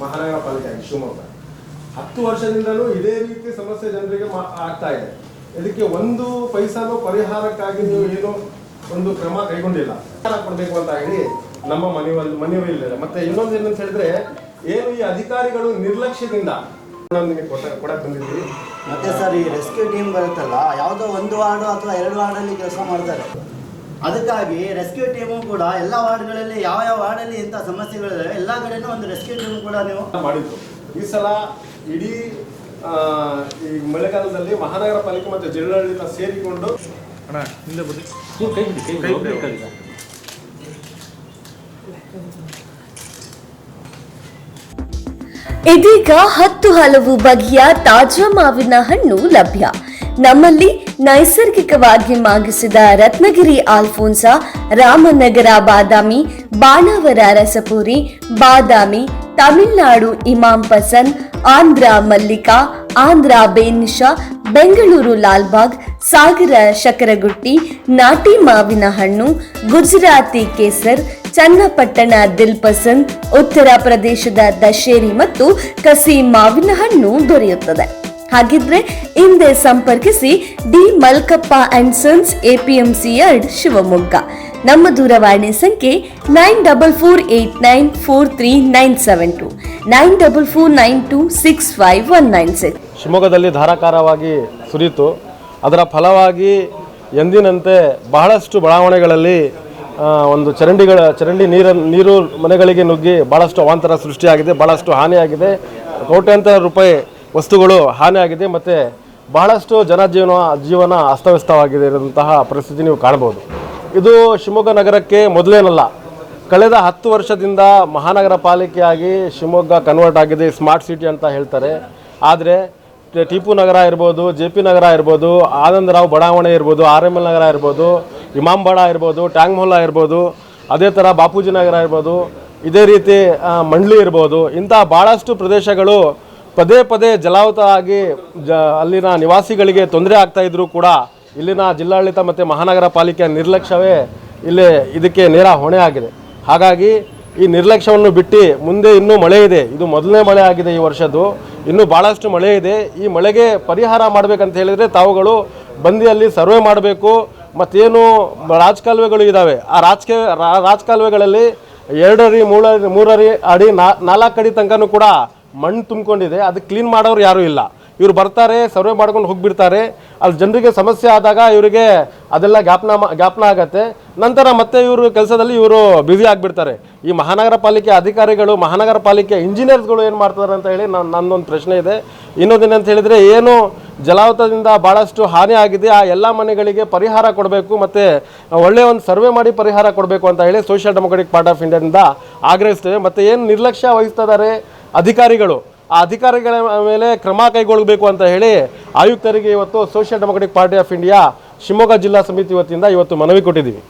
ಮಹಾನಗರ ಪಾಲಿಕೆ ಶಿವಮೊಗ್ಗ 10 ವರ್ಷದಿಂದಲೂ ಇದೇ ರೀತಿ ಸಮಸ್ಯೆ ಜನರಿಗೆ ಆಗ್ತಾ ಇದೆ. ಇದಕ್ಕೆ ಒಂದು ಪೈಸಾನು ಪರಿಹಾರಕ್ಕಾಗಿ ನೀವು ಏನು ಒಂದು ಕ್ರಮ ಕೈಗೊಂಡಿಲ್ಲ. ಕೊಡಬೇಕು ಅಂತ ಹೇಳಿ ನಮ್ಮ ಮನವಿಯಲ್ಲಿ ಮತ್ತೆ ಇನ್ನೊಂದು ಏನಂತ ಹೇಳಿದ್ರೆ ಏನು ಈ ಅಧಿಕಾರಿಗಳು ನಿರ್ಲಕ್ಷ್ಯದಿಂದ ಕೊಡಕ್ಕೆ ಬಂದಿದ್ದೀವಿ. ಮತ್ತೆ ಸರ್ ಈ ರೆಸ್ಕ್ಯೂ ಟೀಮ್ ಬರುತ್ತಲ್ಲ, ಯಾವುದೋ ಒಂದು ವಾರ್ಡು ಅಥವಾ 2 ವಾರ್ಡಲ್ಲಿ ಕೆಲಸ ಮಾಡ್ತಾರೆ. ಅದಕ್ಕಾಗಿ ರೆಸ್ಕ್ಯೂ ಟೀಮು ಕೂಡ ಎಲ್ಲ ವಾರ್ಡ್ಗಳಲ್ಲಿ ಯಾವ ವಾರ್ಡಲ್ಲಿ ಇಂಥ ಸಮಸ್ಯೆಗಳಿದೆ ಎಲ್ಲ ಕಡೆನೂ ಒಂದು ರೆಸ್ಕ್ಯೂ ಟೀಮ್ ಕೂಡ ನೀವು ಮಾಡಿದ್ರು. ಈ ಸಲ ಇಡೀ ಈ ಮಳೆಗಾಲದಲ್ಲಿ ಮಹಾನಗರ ಪಾಲಿಕೆ ಮತ್ತು ಜಿಲ್ಲಾಡಳಿತ ಸೇರಿಕೊಂಡು ಇದೀಗ 10 ಹಲವು ಬಗೆಯ ತಾಜಾ ಮಾವಿನ ಹಣ್ಣು ಲಭ್ಯ. ನಮ್ಮಲ್ಲಿ ನೈಸರ್ಗಿಕವಾಗಿ ಮಾಗಿಸಿದ ರತ್ನಗಿರಿ ಆಲ್ಫೋನ್ಸಾ, ರಾಮನಗರ ಬಾದಾಮಿ, ಬಾಣಾವರ ರಸಪುರಿ, ಬಾದಾಮಿ, ತಮಿಳುನಾಡು ಇಮಾಂ ಪಸಂದ್, ಆಂಧ್ರ ಮಲ್ಲಿಕಾ, ಆಂಧ್ರ ಬೇನಿಶಾ, ಬೆಂಗಳೂರು ಲಾಲ್ಬಾಗ್, ಸಾಗರ ಶಕರಗುಟ್ಟಿ, ನಾಟಿ ಮಾವಿನ ಹಣ್ಣು, ಗುಜರಾತಿ ಕೇಸರ್, ಚನ್ನಪಟ್ಟಣ ದಿಲ್ ಪಸಂದ್, ಉತ್ತರ ಪ್ರದೇಶದ ದಶೇರಿ ಮತ್ತು ಕಸಿ ಮಾವಿನ ಹಣ್ಣು ದೊರೆಯುತ್ತದೆ. ಹಾಗಿದ್ರೆ ಹಿಂದೆ ಸಂಪರ್ಕಿಸಿ D Malkappa and sons, APMC yard, Shivamogga. ನಮ್ಮ ದೂರವಾಣಿ ಸಂಖ್ಯೆ 9448943972 9449265196. ಶಿವಮೊಗ್ಗದಲ್ಲಿ ಧಾರಾಕಾರವಾಗಿ ಸುರಿಯಿತು. ಅದರ ಫಲವಾಗಿ ಎಂದಿನಂತೆ ಬಹಳಷ್ಟು ಬಡಾವಣೆಗಳಲ್ಲಿ ಒಂದು ಚರಂಡಿ ನೀರು ಮನೆಗಳಿಗೆ ನುಗ್ಗಿ ಭಾಳಷ್ಟು ಅವಾಂತರ ಸೃಷ್ಟಿಯಾಗಿದೆ, ಭಾಳಷ್ಟು ಹಾನಿಯಾಗಿದೆ. ಕೋಟ್ಯಾಂತರ ರೂಪಾಯಿ ವಸ್ತುಗಳು ಹಾನಿಯಾಗಿದೆ ಮತ್ತು ಬಹಳಷ್ಟು ಜೀವನ ಅಸ್ತವ್ಯಸ್ತವಾಗಿದೆ ಇರುವಂತಹ ಪರಿಸ್ಥಿತಿ ನೀವು ಕಾಣಬಹುದು. ಇದು ಶಿವಮೊಗ್ಗ ನಗರಕ್ಕೆ ಮೊದಲೇನಲ್ಲ. ಕಳೆದ 10 ವರ್ಷದಿಂದ ಮಹಾನಗರ ಪಾಲಿಕೆಯಾಗಿ ಶಿವಮೊಗ್ಗ ಕನ್ವರ್ಟ್ ಆಗಿದೆ, ಸ್ಮಾರ್ಟ್ ಸಿಟಿ ಅಂತ ಹೇಳ್ತಾರೆ. ಆದರೆ ಟಿಪ್ಪು ನಗರ ಇರ್ಬೋದು, JP ನಗರ ಇರ್ಬೋದು, ಆನಂದರಾವ್ ಬಡಾವಣೆ ಇರ್ಬೋದು, RML ನಗರ ಇರ್ಬೋದು, ಇಮಾಂಬಾಡ ಇರ್ಬೋದು, ಟ್ಯಾಂಗ್ ಮೊಹಲ್ಲಾ ಇರ್ಬೋದು, ಅದೇ ಥರ ಬಾಪೂಜಿ ನಗರ ಇರ್ಬೋದು, ಇದೇ ರೀತಿ ಮಂಡ್ಲಿ ಇರ್ಬೋದು, ಇಂಥ ಭಾಳಷ್ಟು ಪ್ರದೇಶಗಳು ಪದೇ ಪದೇ ಜಲಾವೃತ ಆಗಿ ಅಲ್ಲಿನ ನಿವಾಸಿಗಳಿಗೆ ತೊಂದರೆ ಆಗ್ತಾಯಿದ್ರು ಕೂಡ ಇಲ್ಲಿನ ಜಿಲ್ಲಾಡಳಿತ ಮತ್ತು ಮಹಾನಗರ ಪಾಲಿಕೆಯ ನಿರ್ಲಕ್ಷ್ಯವೇ ಇದಕ್ಕೆ ನೇರ ಹೊಣೆ ಆಗಿದೆ. ಹಾಗಾಗಿ ಈ ನಿರ್ಲಕ್ಷ್ಯವನ್ನು ಬಿಟ್ಟು ಮುಂದೆ ಇನ್ನೂ ಮಳೆ ಇದೆ. ಇದು ಮೊದಲನೇ ಮಳೆ ಆಗಿದೆ ಈ ವರ್ಷದ್ದು, ಇನ್ನೂ ಭಾಳಷ್ಟು ಮಳೆ ಇದೆ. ಈ ಮಳೆಗೆ ಪರಿಹಾರ ಮಾಡಬೇಕಂತ ಹೇಳಿದರೆ ತಾವುಗಳು ಬಂದಿಯಲ್ಲಿ ಸರ್ವೆ ಮಾಡಬೇಕು. ಮತ್ತೇನು ರಾಜಕಾಲುವೆಗಳು ಇದ್ದಾವೆ, ಆ ರಾಜಕಾಲುವೆಗಳಲ್ಲಿ 2 ಅಡಿ 3 ಅಡಿ 4 ಅಡಿ ತನಕನೂ ಕೂಡ ಮಣ್ಣು ತುಂಬಿಕೊಂಡಿದೆ. ಅದು ಕ್ಲೀನ್ ಮಾಡೋರು ಯಾರೂ ಇಲ್ಲ. ಇವರು ಬರ್ತಾರೆ, ಸರ್ವೆ ಮಾಡ್ಕೊಂಡು ಹೋಗಿಬಿಡ್ತಾರೆ. ಅಲ್ಲಿ ಜನರಿಗೆ ಸಮಸ್ಯೆ ಆದಾಗ ಇವರಿಗೆ ಅದೆಲ್ಲ ಜ್ಞಾಪನ ಆಗತ್ತೆ. ನಂತರ ಮತ್ತೆ ಇವರು ಕೆಲಸದಲ್ಲಿ ಬ್ಯುಸಿ ಆಗಿಬಿಡ್ತಾರೆ. ಈ ಮಹಾನಗರ ಪಾಲಿಕೆ ಅಧಿಕಾರಿಗಳು, ಮಹಾನಗರ ಪಾಲಿಕೆ ಇಂಜಿನಿಯರ್ಸ್ಗಳು ಏನು ಮಾಡ್ತಾರೆ ಅಂತ ಹೇಳಿ ನನ್ನೊಂದು ಪ್ರಶ್ನೆ ಇದೆ. ಇನ್ನೊಂದೇನಂತ ಹೇಳಿದರೆ, ಏನು ಜಲಾವೃತದಿಂದ ಭಾಳಷ್ಟು ಹಾನಿ ಆಗಿದೆ, ಆ ಎಲ್ಲ ಮನೆಗಳಿಗೆ ಪರಿಹಾರ ಕೊಡಬೇಕು ಮತ್ತು ಒಳ್ಳೆಯ ಒಂದು ಸರ್ವೆ ಮಾಡಿ ಪರಿಹಾರ ಕೊಡಬೇಕು ಅಂತ ಹೇಳಿ ಸೋಷಿಯಲ್ ಡೆಮೊಕ್ರಾಟಿಕ್ ಪಾರ್ಟಿ ಆಫ್ ಇಂಡಿಯಾದಿಂದ ಆಗ್ರಹಿಸ್ತೇವೆ. ಮತ್ತು ಏನು ನಿರ್ಲಕ್ಷ್ಯ ವಹಿಸ್ತಿದ್ದಾರೆ ಅಧಿಕಾರಿಗಳು, ಆ ಅಧಿಕಾರಿಗಳ ಮೇಲೆ ಕ್ರಮ ಕೈಗೊಳ್ಳಬೇಕು ಅಂತ ಹೇಳಿ ಆಯುಕ್ತರಿಗೆ ಇವತ್ತು social democratic party of India Shivamogga ಜಿಲ್ಲಾ ಸಮಿತಿ ವತಿಯಿಂದ ಇವತ್ತು ಮನವಿ ಕೊಟ್ಟಿದ್ದೀವಿ.